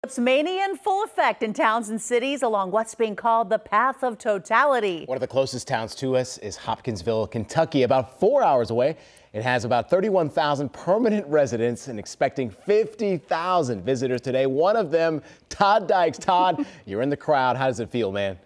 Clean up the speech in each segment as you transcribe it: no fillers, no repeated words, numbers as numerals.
Eclipse mania in full effect in towns and cities along what's being called the path of totality. One of the closest towns to us is Hopkinsville, Kentucky, about 4 hours away. It has about 31,000 permanent residents and expecting 50,000 visitors today. One of them, Todd Dykes. Todd, you're in the crowd. How does it feel, man?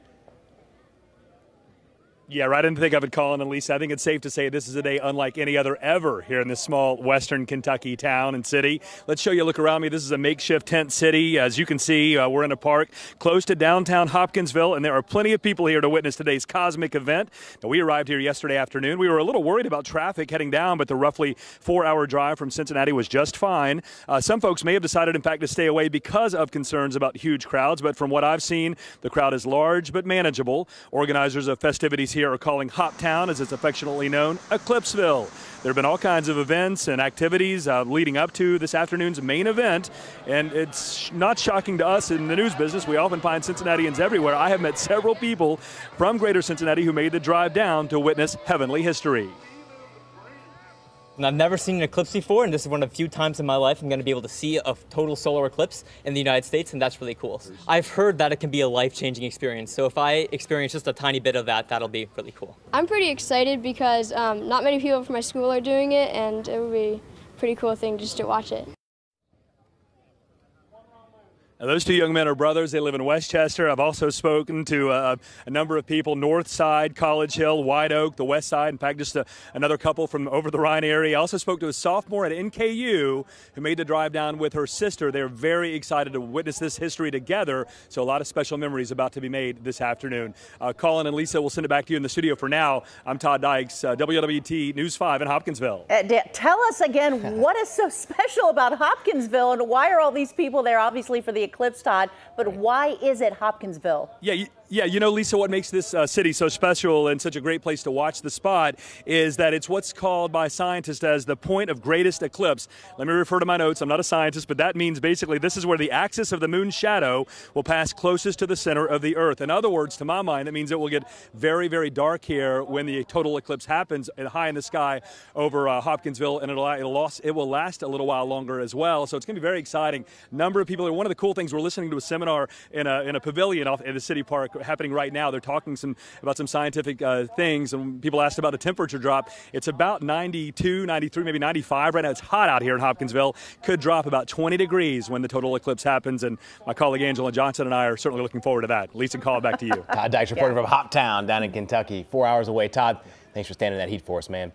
Yeah, right in the thick of it, Colin and Lisa. I think it's safe to say this is a day unlike any other ever here in this small western Kentucky town and city. Let's show you a look around me. This is a makeshift tent city. As you can see, we're in a park close to downtown Hopkinsville, and there are plenty of people here to witness today's cosmic event. Now, we arrived here yesterday afternoon. We were a little worried about traffic heading down, but the roughly 4-hour drive from Cincinnati was just fine. Some folks may have decided, in fact, to stay away because of concerns about huge crowds, but from what I've seen, the crowd is large but manageable. Organizers of festivities here are calling Hoptown, as it's affectionately known, Eclipseville. There have been all kinds of events and activities leading up to this afternoon's main event, and it's not shocking to us in the news business. We often find Cincinnatians everywhere. I have met several people from Greater Cincinnati who made the drive down to witness heavenly history. And I've never seen an eclipse before, and this is one of the few times in my life I'm going to be able to see a total solar eclipse in the United States, and that's really cool. I've heard that it can be a life-changing experience, so if I experience just a tiny bit of that, that'll be really cool. I'm pretty excited because not many people from my school are doing it, and it would be a pretty cool thing just to watch it. Now, those two young men are brothers. They live in Westchester. I've also spoken to a number of people, North Side, College Hill, White Oak, the West Side. In fact, just another couple from over the Rhine area. I also spoke to a sophomore at NKU who made the drive down with her sister. They're very excited to witness this history together, so a lot of special memories about to be made this afternoon. Colin and Lisa, we'll send it back to you in the studio for now. I'm Todd Dykes, WWT News 5 in Hopkinsville. Tell us again, what is so special about Hopkinsville, and why are all these people there, obviously for the eclipse, Todd, but why is it Hopkinsville? Yeah, you know, Lisa, what makes this city so special and such a great place to watch the spot is that it's what's called by scientists as the point of greatest eclipse. Let me refer to my notes. I'm not a scientist, but that means basically this is where the axis of the moon's shadow will pass closest to the center of the Earth. In other words, to my mind, that means it will get very, very dark here when the total eclipse happens high in the sky over Hopkinsville, and it will last a little while longer as well. So it's going to be very exciting. Number of people. One of the cool things, we're listening to a seminar in a pavilion off in the city park happening right now. They're talking about some scientific things, and people asked about the temperature drop. It's about 92, 93, maybe 95 right now. It's hot out here in Hopkinsville. Could drop about 20 degrees when the total eclipse happens, and my colleague Angela Johnson and I are certainly looking forward to that. Lisa, call it back to you. Todd Dykes reporting from Hoptown down in Kentucky, 4 hours away. Todd, thanks for standing in that heat for us, man.